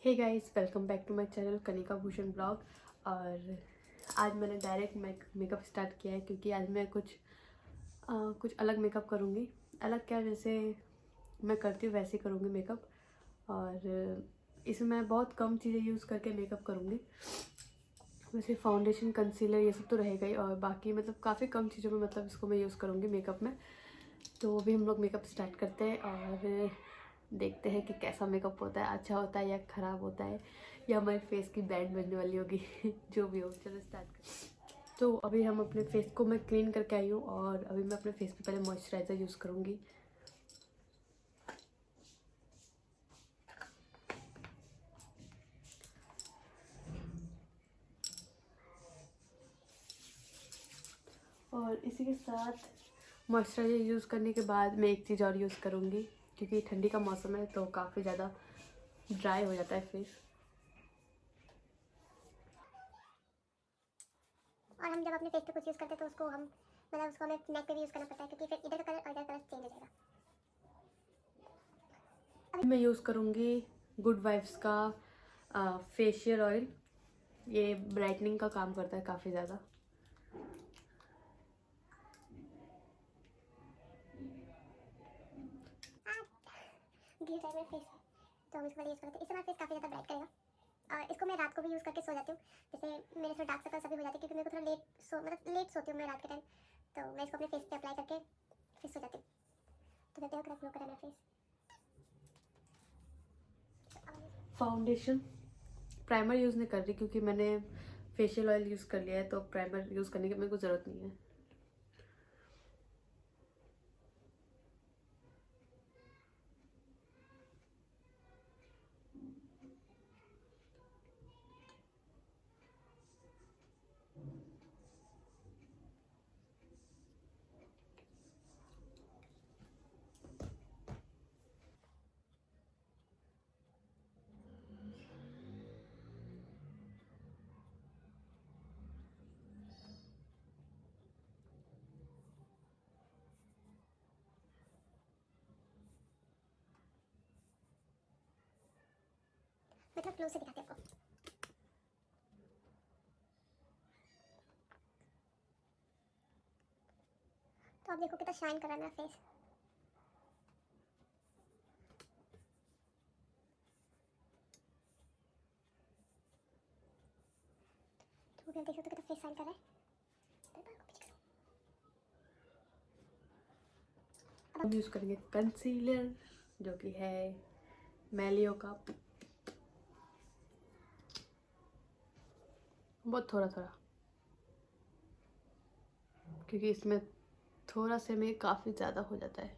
Hey guys, welcome back to my channel Kanika Bhushan vlog. और आज मैंने डायरेक्ट मेकअप स्टार्ट किया है क्योंकि आज मैं कुछ अलग मेकअप करूँगी। अलग क्या, जैसे मैं करती हूँ वैसे ही करूँगी मेकअप। और इसमें मैं बहुत कम चीज़ें यूज़ करके मेकअप करूँगी। वैसे फाउंडेशन, कंसीलर ये सब तो रहेगा ही, और बाकी मतलब काफ़ी कम चीज़ों में मतलब इसको मैं यूज़ करूँगी मेकअप में। तो अभी हम लोग मेकअप स्टार्ट करते हैं और देखते हैं कि कैसा मेकअप होता है, अच्छा होता है या ख़राब होता है, या हमारे फेस की बैंड बनने वाली होगी। जो भी हो, चलो स्टार्ट करते। तो अभी हम अपने फेस को मैं क्लीन करके आई हूँ और अभी मैं अपने फेस पे पहले मॉइस्चराइज़र यूज़ करूँगी। और इसी के साथ मॉइस्चराइज़र यूज़ करने के बाद मैं एक चीज़ और यूज़ करूँगी, क्योंकि ठंडी का मौसम है तो काफ़ी ज़्यादा ड्राई हो जाता है फेस। और हम जब अपने फेस पे कुछ यूज़ करते हैं तो उसको हमें नेक पे भी यूज़ करना पड़ता है, क्योंकि फिर इधर का कलर और इधर का कलर चेंज हो जाएगा। मैं यूज़ करूँगी गुड वाइब्स का फेशियल ऑयल। ये ब्राइटनिंग का काम करता है काफ़ी ज़्यादा। ग्लिट है मेरे फेस पे, तो हम इसको यूज़ करते हैं। इससे हमारा फेस काफ़ी ज़्यादा ब्राइट करेगा। और इसको मैं रात को भी यूज़ करके सो जाती हूँ। जैसे मेरे थोड़ा डार्क सर्कल्स अभी हो जाते हैं, क्योंकि मेरे को थोड़ा लेट सोती हूँ मैं रात के टाइम। तो मैं इसको अपने फेस पे अप्लाई करके फिर सो जाती हूँ। तो कहते हो कि ग्लो करा मेरा फेस। फाउंडेशन, प्राइमर यूज़ नहीं कर रही क्योंकि मैंने फेशियल ऑयल यूज़ कर लिया है, तो प्राइमर यूज़ करने की मेरे को ज़रूरत नहीं है। मैं थोड़ा क्लोज से दिखाती हूँ आपको। तो आप देखो कितना शाइन कर रहा है मेरा फेस। तो भी आप देख सकते हो कितना फेस शाइन कर रहा है। हम यूज़ करेंगे कंसीलर, जो कि है मैलियो का। बहुत थोड़ा थोड़ा, क्योंकि इसमें थोड़ा से में काफ़ी ज़्यादा हो जाता है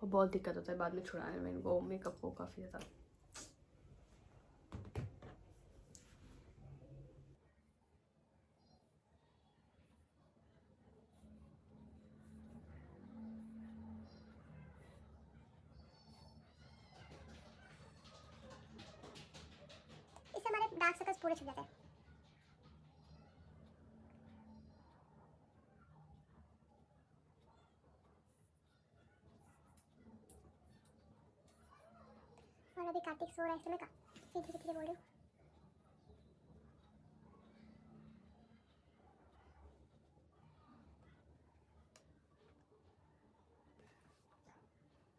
और बहुत दिक्कत होता है बाद में छुड़ाने में वो मेकअप को काफ़ी ज़्यादा। इससे हमारे डार्क सर्कल्स पूरे छुप जाते हैं। और अभी कार्तिक सो रहा है, इसलिए मैं धीरे धीरे बोल रही हूँ।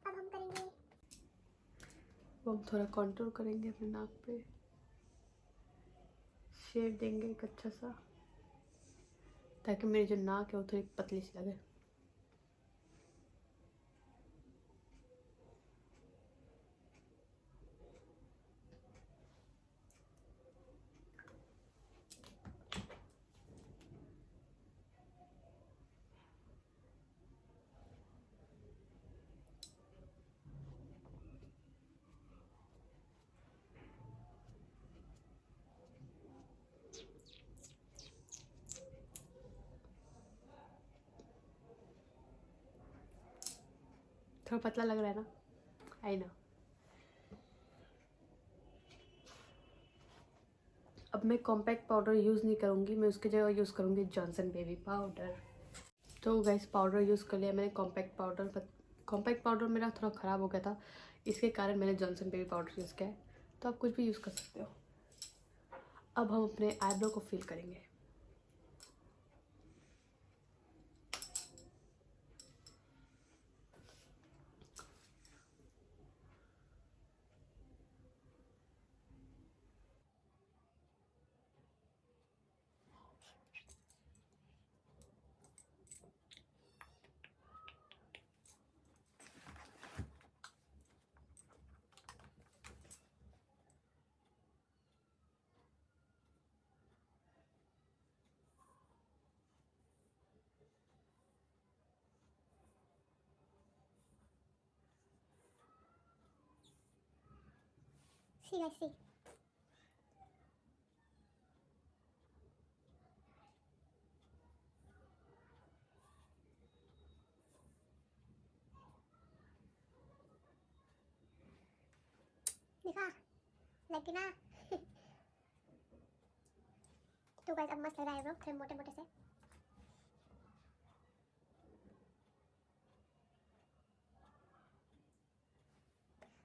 अब हम करेंगे, वो हम थोड़ा कंट्रोल करेंगे अपने नाक पे, शेड देंगे एक अच्छा सा, ताकि मेरी जो नाक है वो थोड़ी पतली सी लगे। थोड़ा पतला लग रहा है ना, आई ना। अब मैं कॉम्पैक्ट पाउडर यूज़ नहीं करूँगी, मैं उसकी जगह यूज़ करूँगी जॉनसन बेबी पाउडर। तो गाइस, पाउडर यूज़ कर लिया मैंने कॉम्पैक्ट पाउडर। कॉम्पैक्ट पाउडर मेरा थोड़ा ख़राब हो गया था, इसके कारण मैंने जॉनसन बेबी पाउडर यूज़ किया है। तो आप कुछ भी यूज़ कर सकते हो। अब हम अपने आईब्रो को फिल करेंगे। See guys, see. देखा लग ना। तो गाइस अब मस्त लग रहा है ब्रो, थोड़े मोटे मोटे से।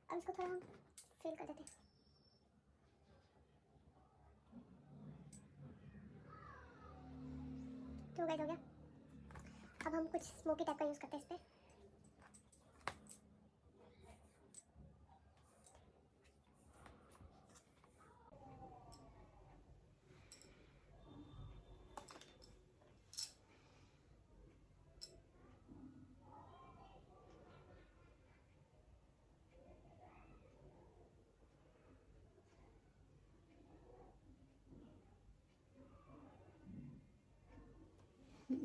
अब इसको थोड़ा हम फिल कर देते हैं। तो गाइस हो गया। अब हम कुछ स्मोकी टाइप का यूज़ करते हैं इस पे।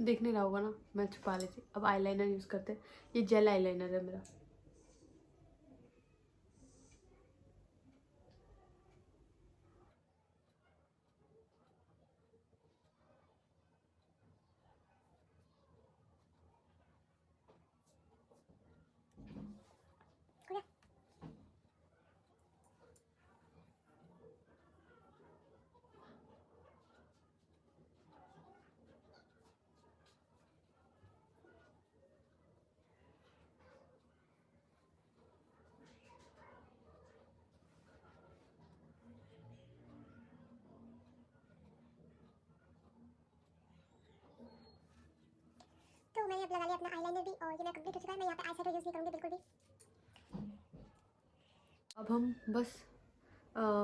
देख नहीं रहा होगा ना, मैं छुपा रही थी। अब आईलाइनर यूज़ करते हैं। ये जेल आईलाइनर है मेरा। हो गया। तो मैंने अब लगा लिया अपना आईलाइनर भी, और ये मेरा कंप्लीट हो चुका है। मैं यहाँ पे आई शेडो यूज़ नहीं करूँगी बिल्कुल भी। अब हम बस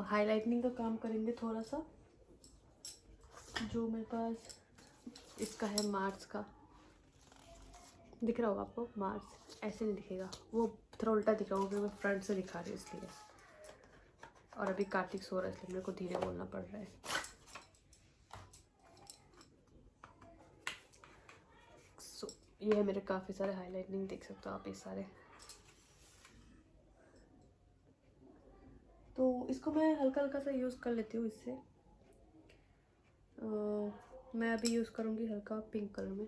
हाईलाइटनिंग का काम करेंगे थोड़ा सा। जो मेरे पास इसका है मार्स का, दिख रहा होगा आपको। मार्स ऐसे नहीं दिखेगा, वो थोड़ा उल्टा दिख रहा होगा क्योंकि मैं फ्रंट से दिखा रही हूँ इसलिए। और अभी कार्तिक सो रहा है इसलिए मेरे को धीरे बोलना पड़ रहा है। ये है मेरे काफ़ी सारे हाईलाइटनिंग, देख सकते हो आप ये सारे। तो इसको मैं हल्का हल्का सा यूज़ कर लेती हूँ इससे। मैं अभी यूज़ करूँगी हल्का पिंक कलर में।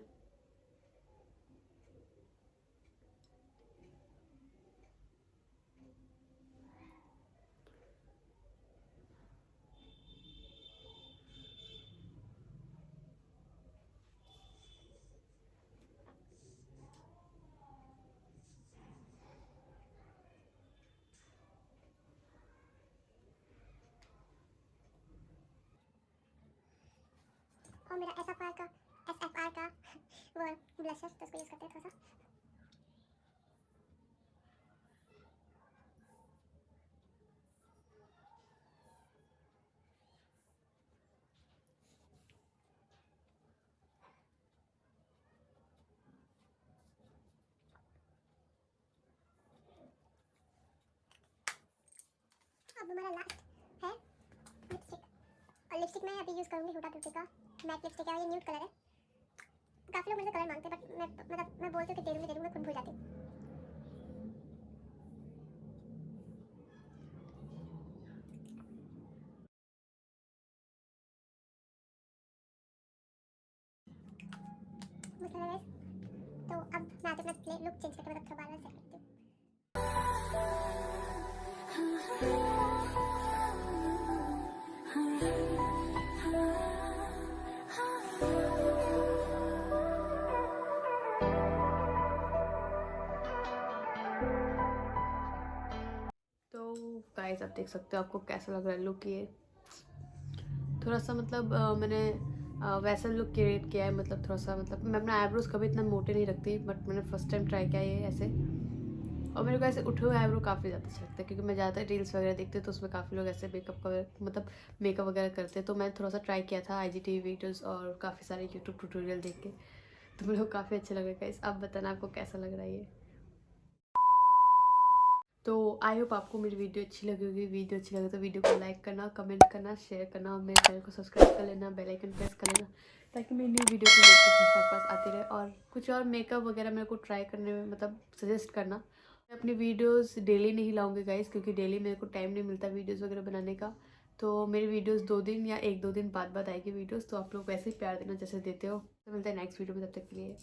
और मेरा SFR का वो ब्लशर, तो इसको यूज़ करते हैं थोड़ा सा। अब हमारा लास्ट है लिपस्टिक, और लिपस्टिक मैं अभी यूज़ करूँगी हुडा ब्यूटी का मैट लिपस्टिक है। ये न्यूड कलर है। काफ़ी लोग मुझसे कलर मांगते हैं, बट मैं बोलती हूँ कि दे दूँगी, मैं खुद भूल जाती हूँ। मसाला राइस। तो अब मैं आते अपना लुक चेंज करके मतलब थोड़ा बार सेट करती हूँ। तो गाइस अब आप देख सकते हो आपको कैसा लग रहा है लुक। ये थोड़ा सा मतलब मैंने वैसा लुक क्रिएट किया है, मतलब थोड़ा सा, मतलब मैं अपना आईब्रोज कभी इतना मोटे नहीं रखती, बट मैंने फर्स्ट टाइम ट्राई किया ये ऐसे। और मेरे को ऐसे उठे हुए आईब्रो काफ़ी ज़्यादा अच्छा लगता है, क्योंकि मैं ज़्यादा रील्स वगैरह देखती हूँ तो उसमें काफ़ी लोग ऐसे मेकअप का मतलब मेकअप वगैरह करते हैं। तो मैंने थोड़ा सा ट्राई किया था IGTV वीडियोज़ और काफ़ी सारे यूट्यूब ट्यूटोरियल देख के, तो मेरे को काफ़ी अच्छा लगा। गाइस आप बताना आपको कैसा लग रहा है ये। तो आई होप आपको मेरी वीडियो अच्छी लगी होगी। वीडियो अच्छी लगे तो वीडियो को लाइक करना, कमेंट करना, शेयर करना और मेरे चैनल को सब्सक्राइब कर लेना, बेल आइकन प्रेस कर लेना, ताकि मेरी न्यू वीडियो की नोटिफिकेशन आपके पास आती रहे। और कुछ और मेकअप वगैरह मेरे को ट्राई करने में मतलब सजेस्ट करना। मैं अपनी वीडियोस डेली नहीं लाऊंगी गाइस, क्योंकि डेली मेरे को टाइम नहीं मिलता वीडियोस वगैरह बनाने का। तो मेरी वीडियोस 2 दिन या 1-2 दिन बाद आएगी वीडियोस, तो आप लोग वैसे ही प्यार देना जैसे देते हो। तो मिलते हैं नेक्स्ट वीडियो में, तब तक के लिए।